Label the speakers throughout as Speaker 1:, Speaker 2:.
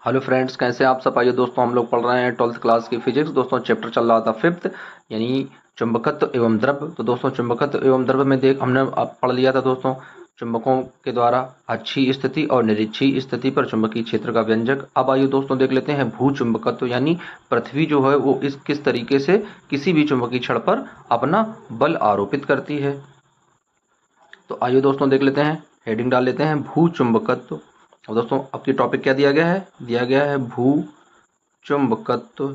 Speaker 1: Hello friends, कैसे आप सब। आइए दोस्तों, हम लोग पढ़ रहे हैं 12th क्लास की फिजिक्स। दोस्तों चैप्टर चल रहा था 5th, यानी चुंबकत्व एवं द्रव। तो दोस्तों चुंबकत्व एवं द्रव में हमने अब पढ़ लिया था दोस्तों, चुंबकों के द्वारा अच्छी स्थिति और निरक्षीय स्थिति पर चुंबकीय क्षेत्र का व्यंजक। अब आइए दोस्तों देख लेते हैं भू चुंबकत्व, यानी पृथ्वी जो है वो इस किस तरीके से किसी भी चुंबकीय क्षण पर अपना बल आरोपित करती है। तो आइए दोस्तों देख लेते हैं, हेडिंग डाल लेते हैं भू चुंबकत्व। और दोस्तों आपकी टॉपिक क्या दिया गया है भू चुंबकत्व।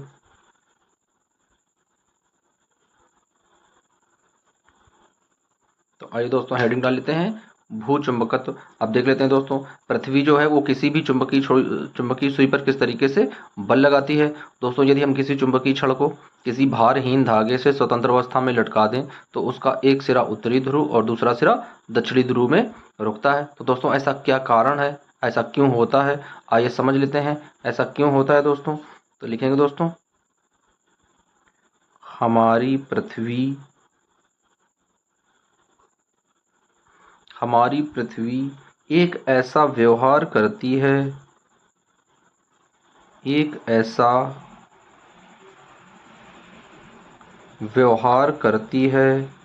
Speaker 1: तो आइए दोस्तों हेडिंग डाल लेते हैं भू चुंबकत्व। अब देख लेते हैं दोस्तों, पृथ्वी जो है वो किसी भी चुंबकीय सुई पर किस तरीके से बल लगाती है। दोस्तों यदि हम किसी चुंबकीय छड़ को किसी भारहीन धागे से स्वतंत्र अवस्था में लटका दें तो उसका एक सिरा उत्तरी ध्रुव और दूसरा सिरा दक्षिणी ध्रुव में रुकता है। तो दोस्तों ऐसा क्या कारण है, ऐसा क्यों होता है, आइए समझ लेते हैं ऐसा क्यों होता है दोस्तों। तो लिखेंगे दोस्तों, हमारी पृथ्वी एक ऐसा व्यवहार करती है, एक ऐसा व्यवहार करती है,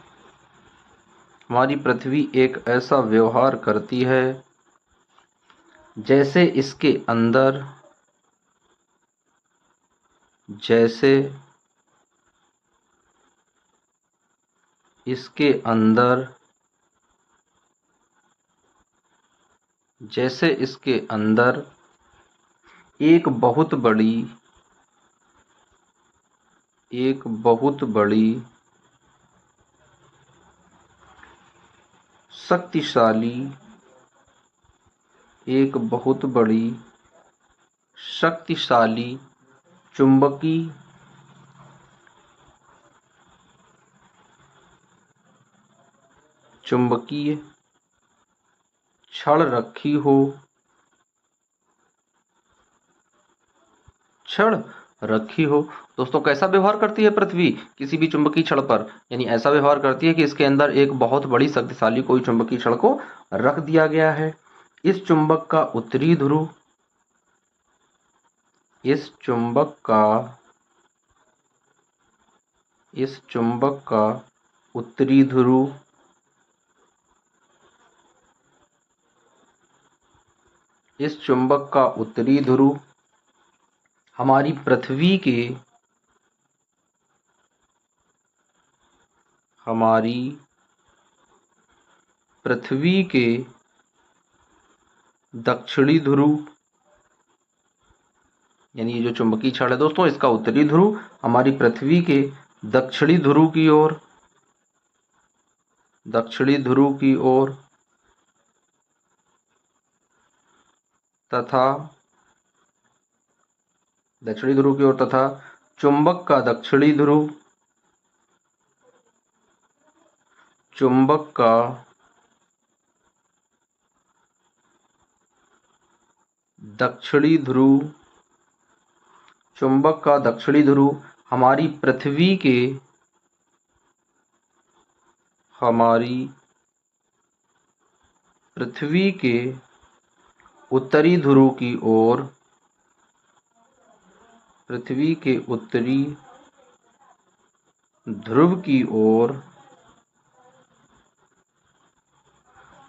Speaker 1: हमारी पृथ्वी एक ऐसा व्यवहार करती है जैसे इसके अंदर जैसे इसके अंदर जैसे इसके अंदर एक बहुत बड़ी शक्तिशाली एक बहुत बड़ी शक्तिशाली चुंबकीय छड़ रखी हो। दोस्तों कैसा व्यवहार करती है पृथ्वी किसी भी चुंबकीय छड़ पर, यानी ऐसा व्यवहार करती है कि इसके अंदर एक बहुत बड़ी शक्तिशाली कोई चुंबकीय छड़ को रख दिया गया है। इस चुंबक का उत्तरी ध्रुव इस चुंबक का उत्तरी ध्रुव हमारी पृथ्वी के दक्षिणी ध्रुव, यानी ये जो चुंबकीय छड़ है दोस्तों इसका उत्तरी ध्रुव हमारी पृथ्वी के दक्षिणी ध्रुव की ओर तथा चुंबक का दक्षिणी ध्रुव हमारी पृथ्वी के उत्तरी ध्रुव की ओर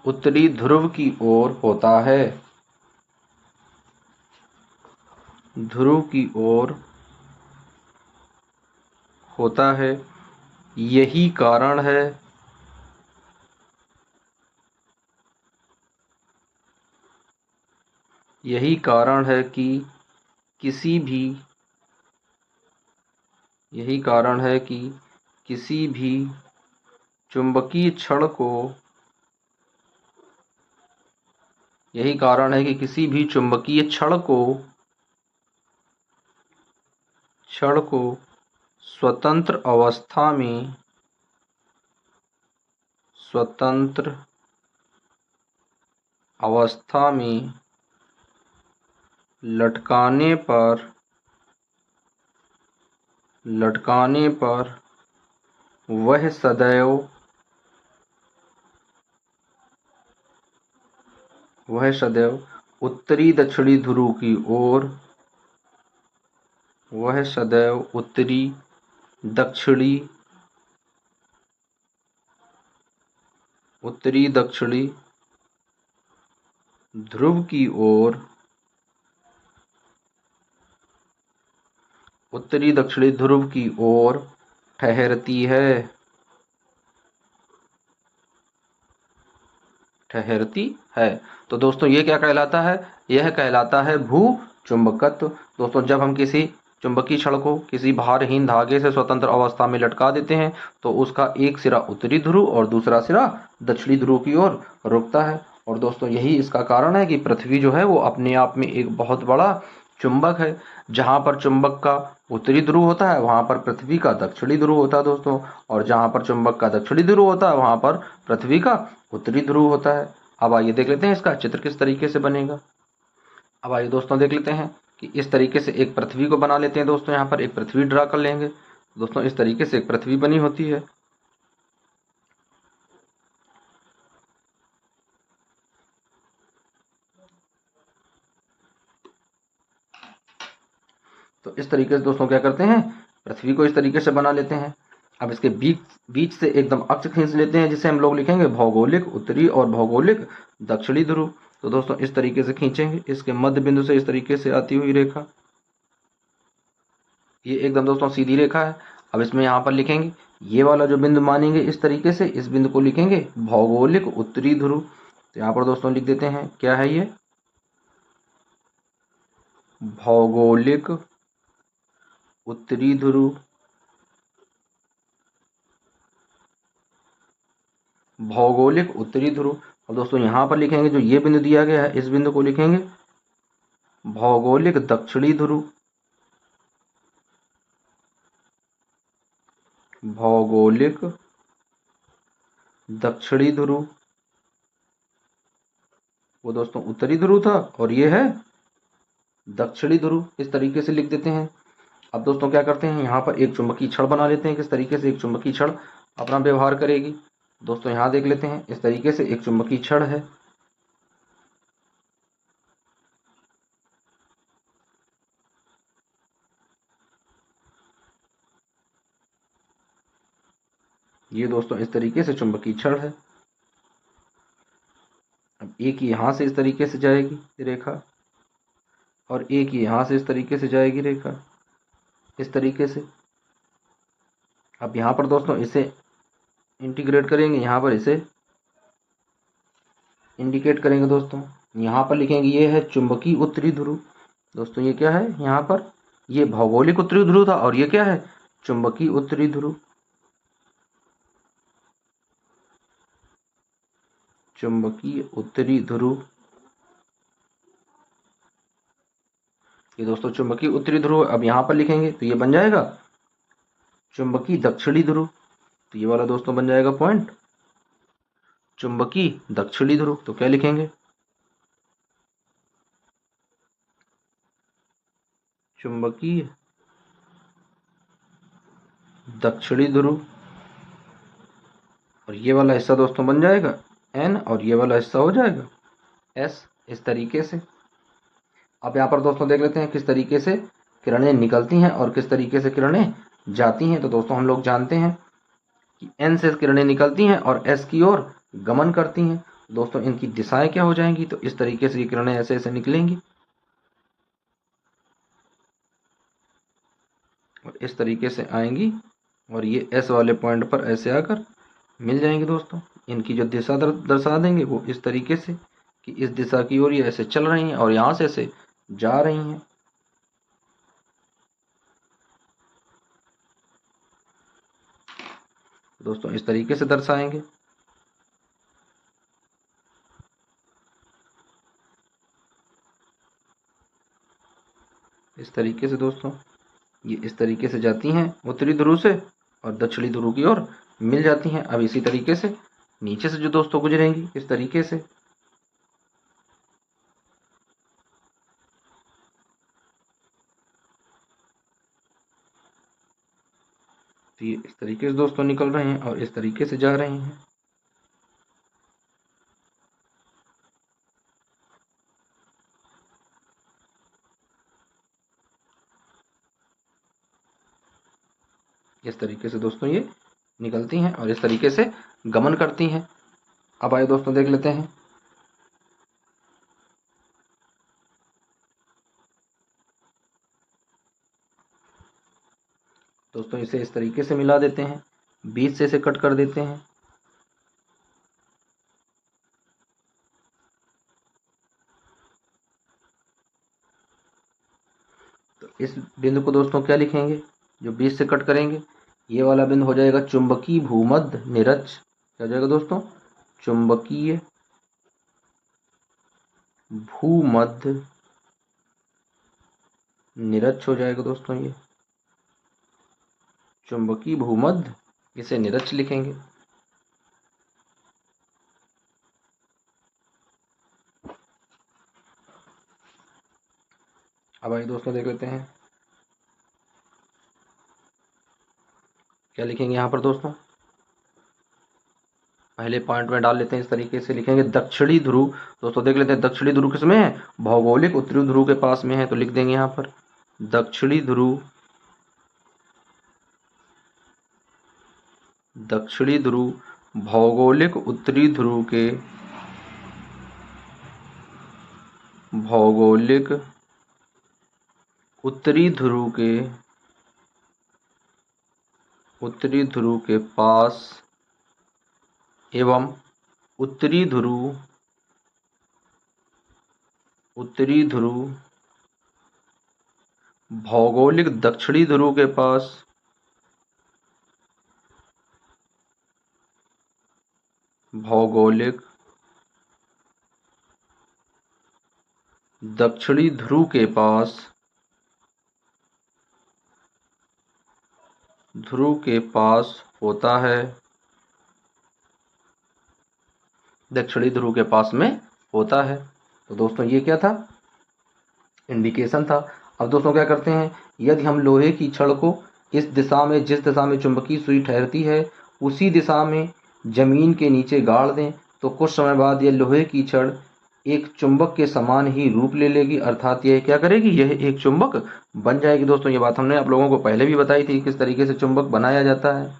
Speaker 1: उत्तरी ध्रुव की ओर होता है, यही कारण है कि किसी भी चुंबकीय छड़ को स्वतंत्र अवस्था में लटकाने पर वह सदैव उत्तरी दक्षिणी ध्रुव की ओर वह सदैव उत्तरी दक्षिणी ध्रुव की ओर उत्तरी दक्षिणी ध्रुव की ओर ठहरती है। तो दोस्तों ये क्या कहलाता है? यह कहलाता है भू चुंबकत्व। दोस्तों जब हम किसी चुंबकीय छड़ को किसी भारहीन धागे से स्वतंत्र अवस्था में लटका देते हैं तो उसका एक सिरा उत्तरी ध्रुव और दूसरा सिरा दक्षिणी ध्रुव की ओर रुकता है। और दोस्तों यही इसका कारण है कि पृथ्वी जो है वो अपने आप में एक बहुत बड़ा चुंबक है। जहां पर चुंबक का उत्तरी ध्रुव होता है वहां पर पृथ्वी का दक्षिणी ध्रुव होता है दोस्तों, और जहां पर चुंबक का दक्षिणी ध्रुव होता है वहां पर पृथ्वी का उत्तरी ध्रुव होता है। अब आइए देख लेते हैं इसका चित्र किस तरीके से बनेगा। अब आइए दोस्तों देख लेते हैं कि इस तरीके से एक पृथ्वी को बना लेते हैं। दोस्तों यहाँ पर एक पृथ्वी ड्रा कर लेंगे। दोस्तों इस तरीके से एक पृथ्वी बनी होती है। तो इस तरीके से दोस्तों क्या करते हैं, पृथ्वी को इस तरीके से बना लेते हैं। अब इसके बीच से एकदम अक्ष खींच लेते हैं जिसे हम लोग लिखेंगे भौगोलिक उत्तरी और भौगोलिक दक्षिणी ध्रुव। तो दोस्तों इस तरीके से खींचेंगे, इसके मध्य बिंदु से इस तरीके से आती हुई रेखा, ये एकदम दोस्तों सीधी रेखा है। अब इसमें यहाँ पर लिखेंगे, ये वाला जो बिंदु मानेंगे इस तरीके से, इस बिंदु को लिखेंगे भौगोलिक उत्तरी ध्रुव। तो यहाँ पर दोस्तों लिख देते हैं, क्या है ये, भौगोलिक उत्तरी ध्रुव। भौगोलिक उत्तरी ध्रुव। और दोस्तों यहाँ पर लिखेंगे जो ये बिंदु दिया गया है, इस बिंदु को लिखेंगे भौगोलिक दक्षिणी ध्रुव। भौगोलिक दक्षिणी ध्रुव, वो दोस्तों उत्तरी ध्रुव था और ये है दक्षिणी ध्रुव। इस तरीके से लिख देते हैं। अब दोस्तों क्या करते हैं, यहाँ पर एक चुंबकीय छड़ बना लेते हैं। किस तरीके से एक चुंबकीय छड़ अपना व्यवहार करेगी। दोस्तों यहाँ देख लेते हैं, इस तरीके से एक चुंबकीय छड़ है। ये दोस्तों इस तरीके से चुंबकीय छड़ है। अब एक यहाँ से इस तरीके से जाएगी रेखा और एक यहाँ से इस तरीके से जाएगी रेखा, इस तरीके से। अब यहाँ पर दोस्तों इसे इंटीग्रेट करेंगे, यहाँ पर इसे इंडिकेट करेंगे। दोस्तों यहाँ पर लिखेंगे ये है चुंबकीय उत्तरी ध्रुव। दोस्तों ये क्या है, यहाँ पर ये भौगोलिक उत्तरी ध्रुव था और ये क्या है, चुंबकीय उत्तरी ध्रुव। चुंबकीय उत्तरी ध्रुव, ये दोस्तों चुंबकीय उत्तरी ध्रुव। अब यहाँ पर लिखेंगे तो ये बन जाएगा चुंबकीय दक्षिणी ध्रुव। तो ये वाला दोस्तों बन जाएगा पॉइंट चुंबकीय दक्षिणी ध्रुव। तो क्या लिखेंगे, चुंबकीय दक्षिणी ध्रुव। और ये वाला हिस्सा दोस्तों बन जाएगा एन और ये वाला हिस्सा हो जाएगा एस, इस तरीके से। अब यहाँ पर दोस्तों देख लेते हैं किस तरीके से किरणें निकलती हैं और किस तरीके से किरणें जाती हैं। तो दोस्तों हम लोग जानते हैं कि एन से किरणें निकलती हैं और एस की ओर गमन करती हैं। दोस्तों इनकी दिशाएं क्या हो जाएंगी, तो इस तरीके से ये किरणें ऐसे ऐसे निकलेंगी और इस तरीके से आएंगी और ये एस वाले पॉइंट पर ऐसे आकर मिल जाएंगे। दोस्तों इनकी जो दिशा दर्शा देंगे वो इस तरीके से कि इस दिशा की ओर ये ऐसे चल रही हैं और यहाँ से ऐसे जा रही हैं। दोस्तों इस तरीके से दर्शाएंगे। इस तरीके से दोस्तों ये इस तरीके से जाती हैं उत्तरी ध्रुव से और दक्षिणी ध्रुव की ओर मिल जाती हैं। अब इसी तरीके से नीचे से जो दोस्तों गुजरेंगी इस तरीके से, तो ये इस तरीके से दोस्तों निकल रहे हैं और इस तरीके से जा रहे हैं। इस तरीके से दोस्तों ये निकलती हैं और इस तरीके से गमन करती हैं। अब आइए दोस्तों देख लेते हैं। दोस्तों इसे इस तरीके से मिला देते हैं, बीच से इसे कट कर देते हैं। तो इस बिंदु को दोस्तों क्या लिखेंगे, जो बीच से कट करेंगे, ये वाला बिंदु हो जाएगा चुंबकीय भूमध्य निरच। क्या हो जाएगा दोस्तों, चुंबकीय भूमध्य निरच हो जाएगा दोस्तों। ये चुंबकीय भूमध्य, इसे निरच लिखेंगे। अब आइए दोस्तों देख लेते हैं क्या लिखेंगे यहाँ पर दोस्तों। पहले पॉइंट में डाल लेते हैं, इस तरीके से लिखेंगे दक्षिणी ध्रुव। दोस्तों देख लेते हैं दक्षिणी ध्रुव किसमें है, भौगोलिक उत्तरी ध्रुव के पास में है, तो लिख देंगे यहाँ पर दक्षिणी ध्रुव। दक्षिणी ध्रुव भौगोलिक उत्तरी ध्रुव के भौगोलिक उत्तरी ध्रुव के पास एवं उत्तरी ध्रुव भौगोलिक दक्षिणी ध्रुव के पास भौगोलिक दक्षिणी ध्रुव के पास होता है, दक्षिणी ध्रुव के पास में होता है। तो दोस्तों ये क्या था, इंडिकेशन था। अब दोस्तों क्या करते हैं, यदि हम लोहे की छड़ को इस दिशा में, जिस दिशा में चुंबकीय सुई ठहरती है, उसी दिशा में जमीन के नीचे गाड़ दें, तो कुछ समय बाद यह लोहे की छड़ एक चुंबक के समान ही रूप ले लेगी, अर्थात यह क्या करेगी, यह एक चुंबक बन जाएगी। दोस्तों ये बात हमने आप लोगों को पहले भी बताई थी, किस तरीके से चुंबक बनाया जाता है।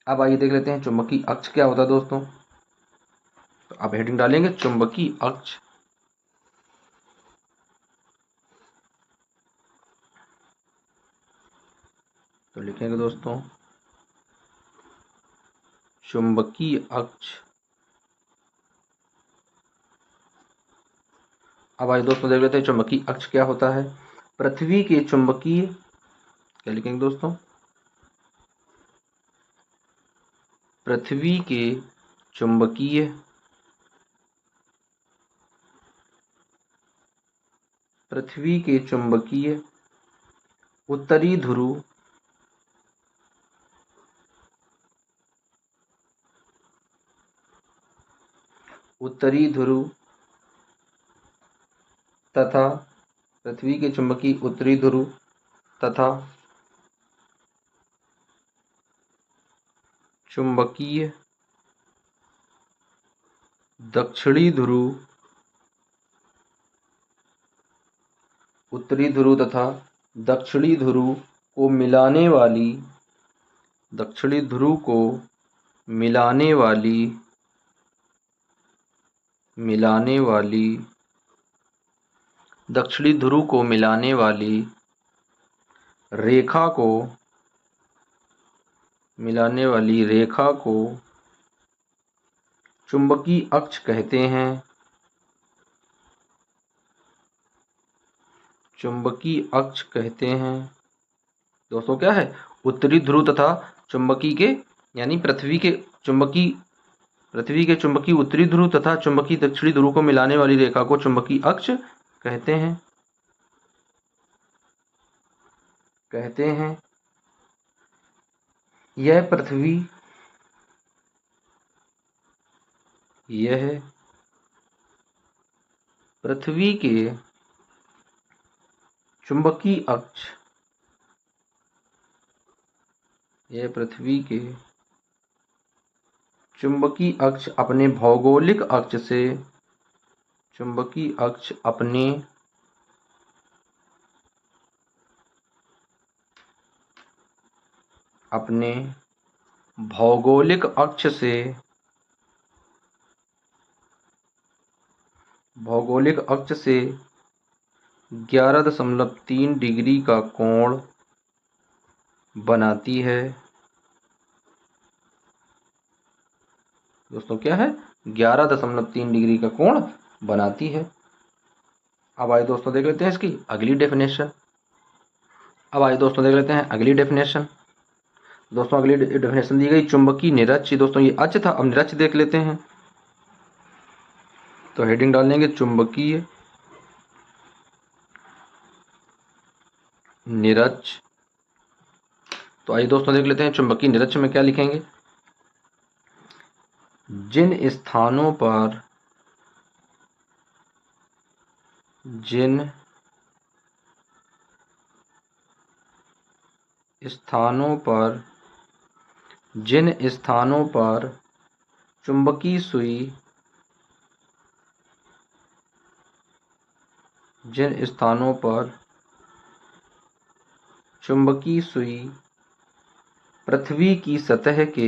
Speaker 1: अब आइए देख लेते हैं चुंबकीय अक्ष क्या होता है दोस्तों। तो अब हेडिंग डालेंगे चुंबकीय अक्ष। तो लिखेंगे दोस्तों चुंबकीय अक्ष। अब आइए दोस्तों देख लेते हैं चुंबकीय अक्ष क्या होता है। पृथ्वी के चुंबकीय, क्या लिखेंगे दोस्तों, पृथ्वी के चुंबकीय उत्तरी ध्रुव तथा पृथ्वी के चुंबकीय उत्तरी ध्रुव तथा चुंबकीय दक्षिणी ध्रुव, उत्तरी ध्रुव तथा दक्षिणी ध्रुव को मिलाने वाली, दक्षिणी ध्रुव को मिलाने वाली दक्षिणी ध्रुव को मिलाने वाली रेखा को चुंबकीय अक्ष कहते हैं। चुंबकीय अक्ष कहते हैं दोस्तों क्या है, उत्तरी ध्रुव तथा चुंबकीय के, यानी पृथ्वी के चुंबकीय उत्तरी ध्रुव तथा चुंबकीय दक्षिणी ध्रुव को मिलाने वाली रेखा को चुंबकीय अक्ष कहते हैं। यह पृथ्वी के चुंबकीय अक्ष, अपने भौगोलिक अक्ष से, अपने भौगोलिक अक्ष से 11.3 डिग्री का कोण बनाती है। दोस्तों क्या है? 11.3 डिग्री का कोण बनाती है। अब आइए दोस्तों देख लेते हैं इसकी अगली डेफिनेशन। दोस्तों अगली डेफिनेशन दी गई चुंबकीय निरक्ष। दोस्तों ये अक्ष था, अब निरक्ष देख लेते हैं। तो हेडिंग डाल देंगे चुंबकीय निरक्ष। तो आइए दोस्तों देख लेते हैं चुंबकीय निरक्ष में क्या लिखेंगे। जिन स्थानों पर चुंबकीय सुई पृथ्वी की सतह के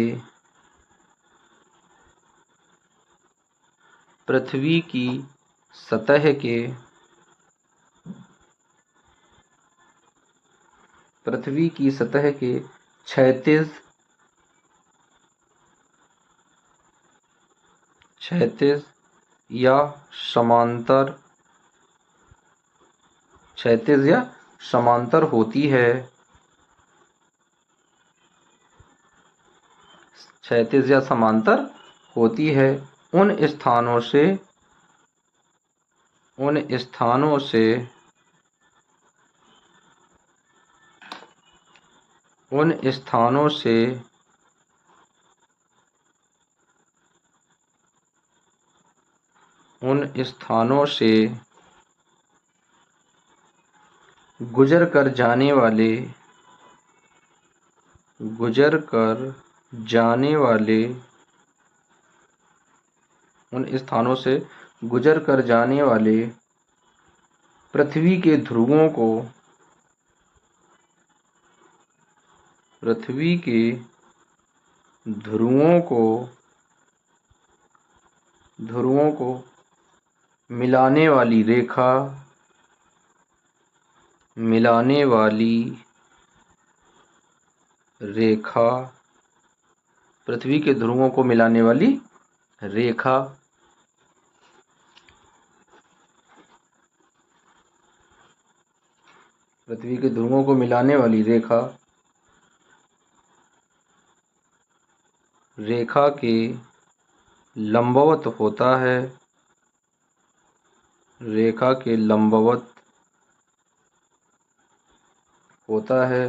Speaker 1: क्षैतिज या समांतर होती है। उन स्थानों से गुजर कर जाने वाले पृथ्वी के ध्रुवों को मिलाने वाली रेखा पृथ्वी के ध्रुवों को मिलाने वाली रेखा। पृथ्वी के ध्रुवों को मिलाने वाली रेखा के लंबवत होता है।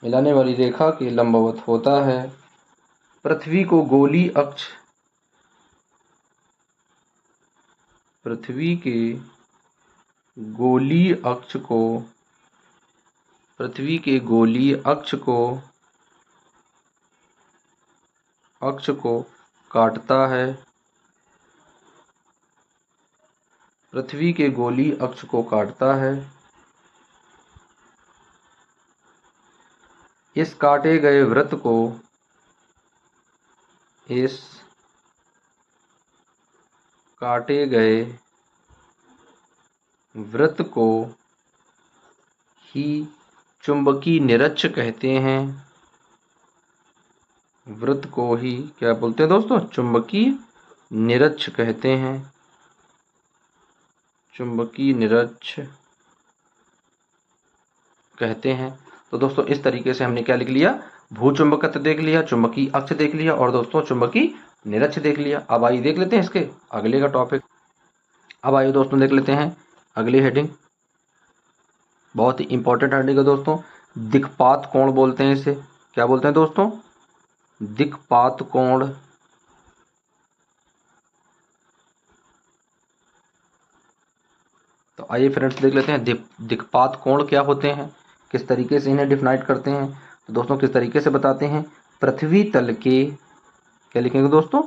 Speaker 1: मिलाने वाली रेखा के लंबवत होता है। पृथ्वी के गोलीय अक्ष को काटता है। इस काटे गए वृत्त को ही चुंबकीय निरक्ष कहते हैं। वृत्त को ही क्या बोलते हैं दोस्तों? चुंबकीय निरक्ष कहते हैं। तो दोस्तों इस तरीके से हमने क्या लिख लिया? भूचुंबकत्व देख लिया, चुंबकीय अक्ष देख लिया और दोस्तों चुंबकीय निरक्ष देख लिया। अब आइए देख लेते हैं इसके अगले का टॉपिक। अब आइए दोस्तों देख लेते हैं अगली हेडिंग। बहुत ही इंपॉर्टेंट हेडिंग है दोस्तों। दिक्पात कोण बोलते हैं इसे। क्या बोलते हैं दोस्तों? दिक्पात कोण। तो आइए फ्रेंड्स देख लेते हैं दिक्पात कोण क्या होते हैं, किस तरीके से इन्हें डिफाइन करते हैं। तो दोस्तों किस तरीके से बताते हैं? पृथ्वी तल के, क्या लिखेंगे दोस्तों?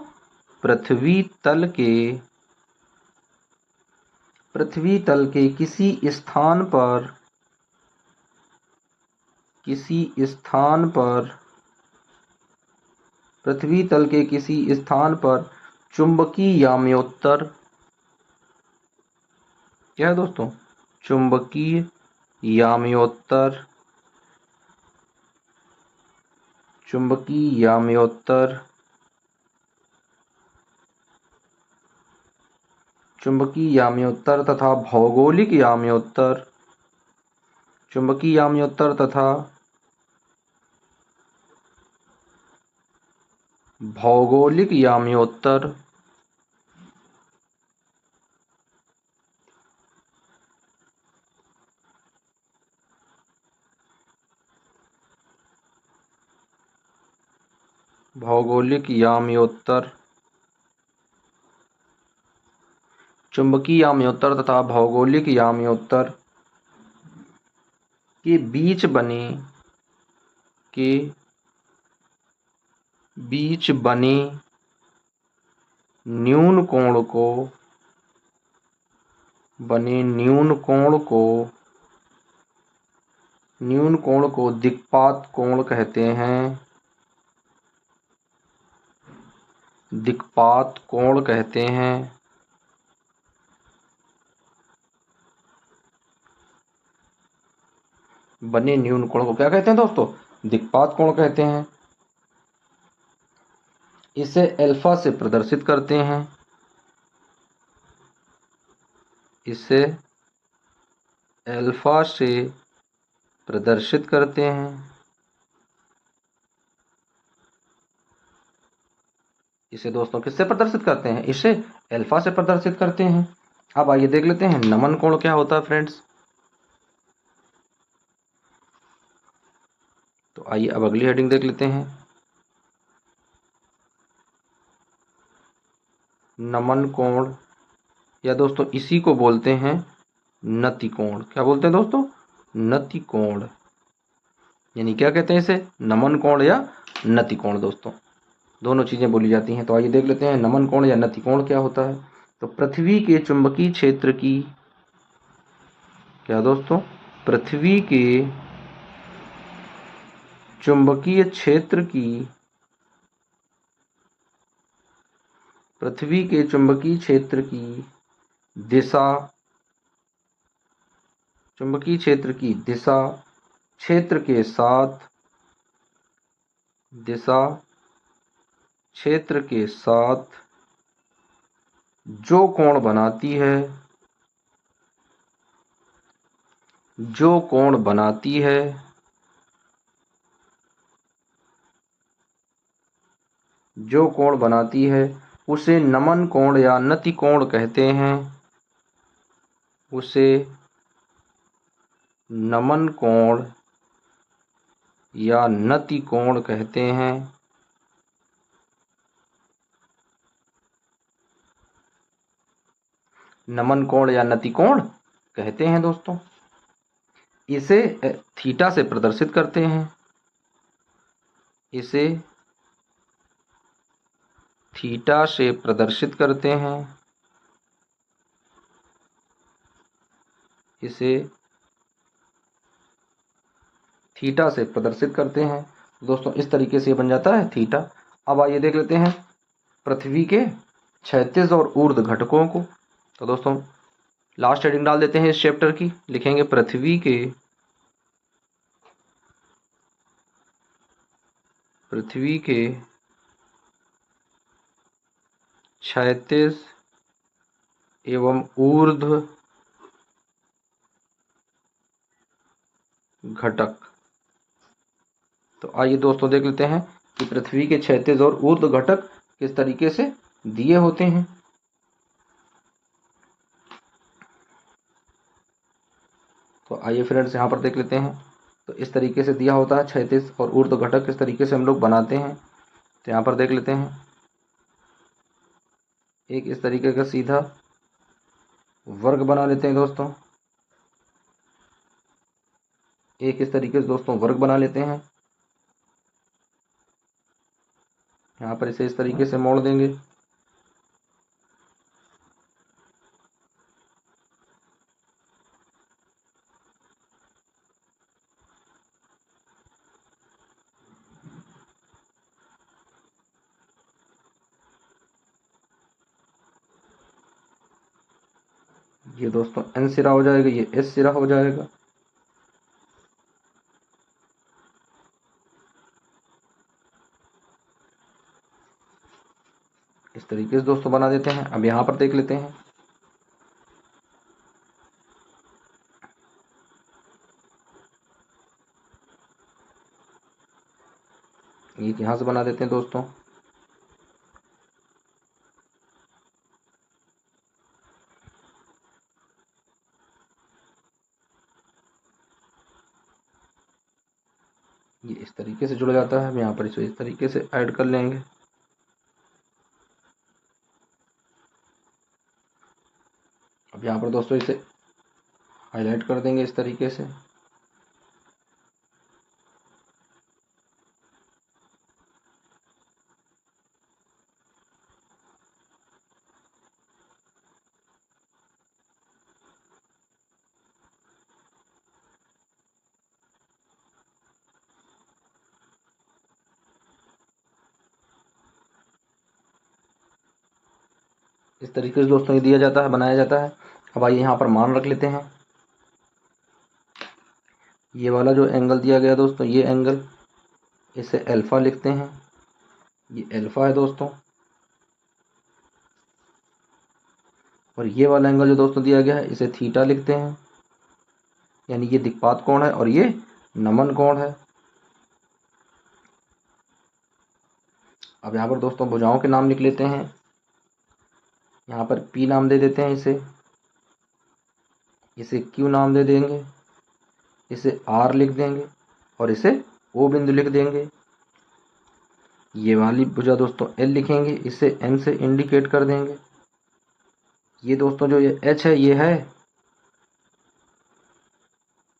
Speaker 1: पृथ्वी तल के किसी स्थान पर पृथ्वी तल के किसी स्थान पर चुंबकीय याम्योत्तर, क्या है दोस्तों, चुंबकीय याम्योत्तर, चुंबकीय याम्योत्तर, चुंबकीय याम्योत्तर तथा भौगोलिक याम्योत्तर, चुंबकीय याम्योत्तर तथा भौगोलिक याम्योत्तर, भौगोलिक याम्योत्तर, चुंबकीय याम्योत्तर तथा भौगोलिक याम्योत्तर के बीच बने, के बीच बने न्यून कोण को, बने न्यून कोण को दिक्पात कोण कहते हैं, दिक्पात कोण कहते हैं। बने न्यून कोण को क्या कहते हैं दोस्तों, दिक्पात कोण कहते हैं। इसे अल्फा से प्रदर्शित करते हैं, इसे अल्फा से प्रदर्शित करते हैं, इसे दोस्तों किससे प्रदर्शित करते हैं, इसे अल्फा से प्रदर्शित करते हैं। अब आइए देख लेते हैं नमन कोण क्या होता है फ्रेंड्स। तो आइए अब अगली हेडिंग देख लेते हैं, नमन कोण, या दोस्तों इसी को बोलते हैं नति कोण। क्या बोलते हैं दोस्तों, नति कोण, यानी क्या कहते हैं इसे, नमन कोण या नति कोण। दोस्तों दोनों चीजें बोली जाती हैं। तो आइए देख लेते हैं नमन कोण या नति कोण क्या होता है। तो पृथ्वी के चुंबकीय क्षेत्र की, क्या दोस्तों, पृथ्वी के चुंबकीय क्षेत्र की, पृथ्वी के चुंबकीय क्षेत्र की दिशा, चुंबकीय क्षेत्र की दिशा क्षेत्र के साथ, दिशा क्षेत्र के साथ जो कोण बनाती है, जो कोण बनाती है, जो कोण बनाती है उसे नमन कोण या नति कोण कहते हैं, उसे नमन कोण या नति कोण कहते हैं। नमन कोण या नति कोण कहते हैं दोस्तों। इसे थीटा से प्रदर्शित करते हैं, इसे थीटा से प्रदर्शित करते हैं, इसे थीटा से प्रदर्शित करते हैं। दोस्तों इस तरीके से बन जाता है थीटा। अब आइए देख लेते हैं पृथ्वी के क्षैतिज और ऊर्ध्व घटकों को। तो दोस्तों लास्ट हेडिंग डाल देते हैं इस चैप्टर की, लिखेंगे पृथ्वी के क्षैतिज एवं ऊर्ध्व घटक। तो आइए दोस्तों देख लेते हैं कि पृथ्वी के क्षैतिज और ऊर्ध्व घटक किस तरीके से दिए होते हैं। तो आइए फ्रेंड्स यहाँ पर देख लेते हैं। तो इस तरीके से दिया होता है क्षैतिज और ऊर्ध्व घटक, किस तरीके से हम लोग बनाते हैं। तो यहाँ पर देख लेते हैं, एक इस तरीके का सीधा वर्ग बना लेते हैं दोस्तों, एक इस तरीके से दोस्तों वर्ग बना लेते हैं। यहाँ पर इसे इस तरीके से मोड़ देंगे। ये दोस्तों एन सिरा हो जाएगा, ये एस सिरा हो जाएगा। इस तरीके से दोस्तों बना देते हैं। अब यहाँ पर देख लेते हैं, ये यहाँ से बना देते हैं दोस्तों। ये इस तरीके से जुड़ जाता है। हम यहाँ पर इसे इस तरीके से ऐड कर लेंगे। अब यहाँ पर दोस्तों इसे हाईलाइट कर देंगे इस तरीके से। इस तरीके से दोस्तों ये दिया जाता है, बनाया जाता है। अब आइए यहाँ पर मान रख लेते हैं। ये वाला जो एंगल दिया गया दोस्तों, ये एंगल, इसे अल्फा लिखते हैं। ये अल्फा है दोस्तों। और ये वाला एंगल जो दोस्तों दिया गया है, इसे थीटा लिखते हैं। यानी ये दिक्पात कोण है और ये नमन कोण है। अब यहाँ पर दोस्तों भुजाओं के नाम लिख लेते हैं। यहाँ पर P नाम दे देते हैं इसे Q नाम दे देंगे, इसे R लिख देंगे और इसे O बिंदु लिख देंगे। ये वाली भुजा दोस्तों L लिखेंगे, इसे M से इंडिकेट कर देंगे। ये दोस्तों जो ये H है, ये है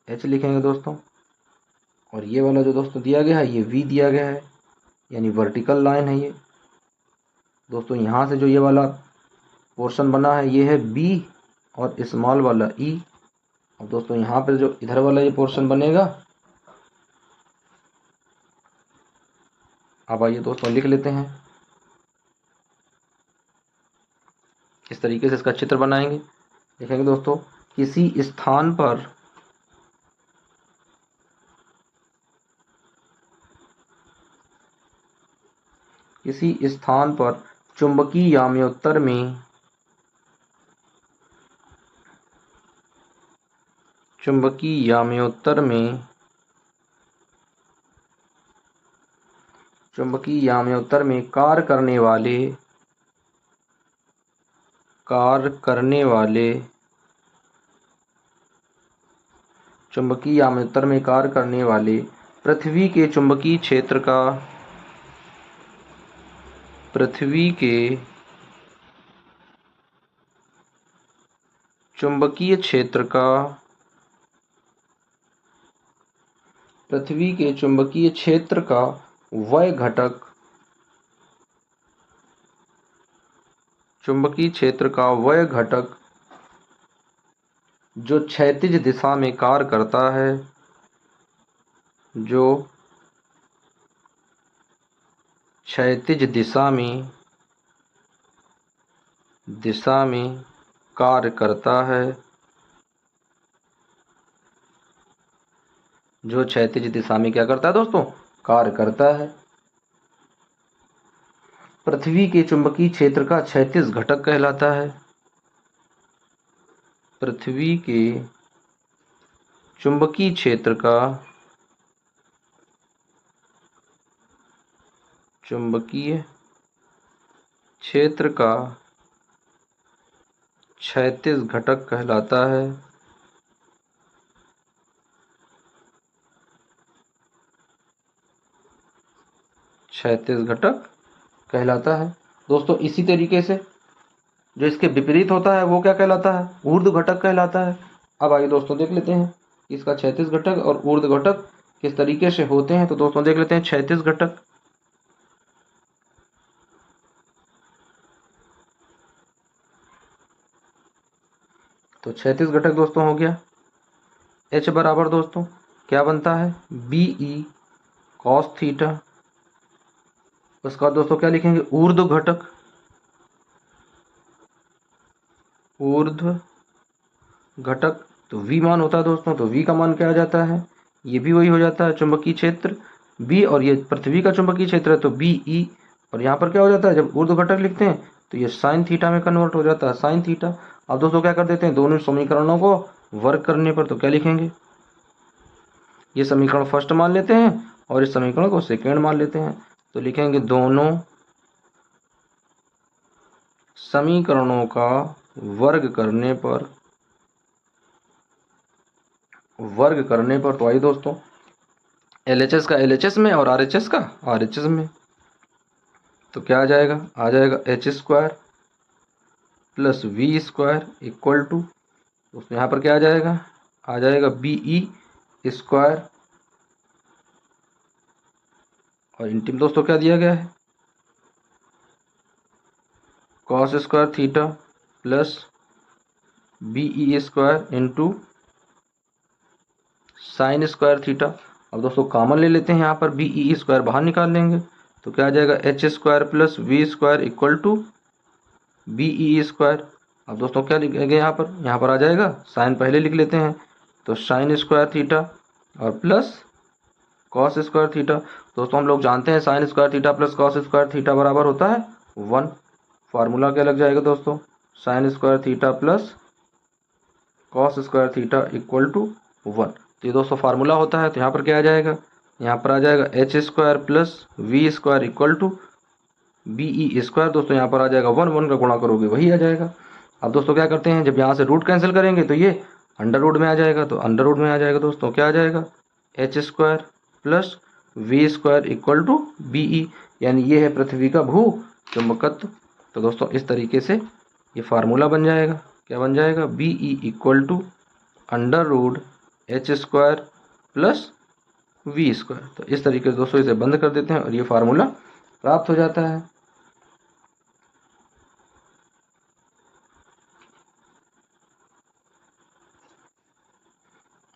Speaker 1: H लिखेंगे दोस्तों। और ये वाला जो दोस्तों दिया गया है, ये V दिया गया है, यानी वर्टिकल लाइन है ये दोस्तों। यहाँ से जो ये वाला पोर्शन बना है, ये है B और स्मॉल वाला E। अब दोस्तों यहाँ पर जो इधर वाला ये पोर्शन बनेगा, अब आइए दोस्तों लिख लेते हैं। इस तरीके से इसका चित्र बनाएंगे। देखेंगे दोस्तों, किसी स्थान पर चुंबकीय याम्योत्तर में कार्य करने वाले पृथ्वी के चुंबकीय क्षेत्र का वह घटक जो क्षैतिज दिशा में कार्य करता है, कार्य करता है, जो क्षैतिज दिशा में क्या करता है दोस्तों, कार्य करता है। पृथ्वी के चुंबकीय क्षेत्र का क्षैतिज घटक कहलाता है। पृथ्वी के चुंबकीय क्षेत्र का क्षैतिज घटक कहलाता है। दोस्तों इसी तरीके से जो इसके विपरीत होता है, वो क्या कहलाता है, ऊर्ध्व घटक कहलाता है। अब आइए दोस्तों देख लेते हैं इसका क्षैतिज घटक और ऊर्ध्व घटक किस तरीके से होते हैं। तो दोस्तों देख लेते हैं क्षैतिज घटक। तो क्षैतिज घटक दोस्तों हो गया H बराबर दोस्तों क्या बनता है, BE cos थीटा। उसका दोस्तों क्या लिखेंगे, ऊर्ध्व घटक, तो v मान होता है दोस्तों, तो v का मान क्या आ जाता है, ये भी वही हो जाता है चुंबकीय क्षेत्र b, और ये पृथ्वी का चुंबकीय क्षेत्र है तो बी ई, और यहाँ पर क्या हो जाता है जब ऊर्ध्व घटक लिखते हैं तो ये साइन थीटा में कन्वर्ट हो जाता है, साइन थीटा। अब दोस्तों क्या कर देते हैं, दोनों समीकरणों को वर्ग करने पर तो क्या लिखेंगे, ये समीकरण फर्स्ट मान लेते हैं और इस समीकरण को सेकेंड मान लेते हैं, तो लिखेंगे दोनों समीकरणों का वर्ग करने पर, तो आइए दोस्तों LHS का LHS में और RHS का RHS में, तो क्या आ जाएगा h square plus v square equal to, उसमें यहाँ पर क्या आ जाएगा BE स्क्वायर, और इंटीम दोस्तों क्या दिया गया है, cos square theta plus BE square into sine square theta. अब दोस्तों कॉमन ले लेते हैं, यहाँ पर BE स्क्वायर बाहर निकाल लेंगे तो क्या आ जाएगा h square plus v square equal to BE square. अब दोस्तों क्या लिखेंगे, यहाँ पर आ जाएगा साइन पहले लिख लेते हैं, तो साइन स्क्वायर थीटा और प्लस कॉस स्क्वायर थीटा। दोस्तों हम लोग जानते हैं sine square theta plus cos square theta बराबर होता है 1। फार्मूला क्या लग जाएगा दोस्तों, sine square theta plus cos square theta equal to 1। तो ये दोस्तों फार्मूला होता है, तो यहाँ पर क्या आ जाएगा, यहाँ पर आ जाएगा h square plus v square equal to BE square. दोस्तों यहाँ पर आ जाएगा 1 का गुणा करोगे वही आ जाएगा। अब दोस्तों क्या करते हैं, जब यहाँ से रूट कैंसिल करेंगे तो ये अंडर रूट में आ जाएगा, तो अंडर रूट में आ जाएगा दोस्तों क्या आ जाएगा h square plus v square equal to BE, यानी ये है पृथ्वी का भू चुंबकत्व। तो दोस्तों इस तरीके से ये फार्मूला बन जाएगा, क्या बन जाएगा, BE equal to under root h square plus v square. तो इस तरीके से दोस्तों इसे बंद कर देते हैं और ये फार्मूला प्राप्त हो जाता है।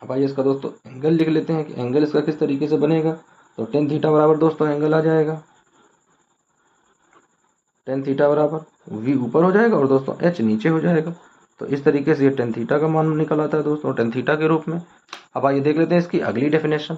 Speaker 1: अब आइए इसका दोस्तों एंगल लिख लेते हैं कि एंगल इसका किस तरीके से बनेगा। तो टेन थीटा बराबर दोस्तों एंगल आ जाएगा, टेन थीटा बराबर v ऊपर हो जाएगा और दोस्तों h नीचे हो जाएगा। तो इस तरीके से ये टेन थीटा का मान निकल आता है दोस्तों टेन थीटा के रूप में। अब आइए देख लेते हैं इसकी अगली डेफिनेशन।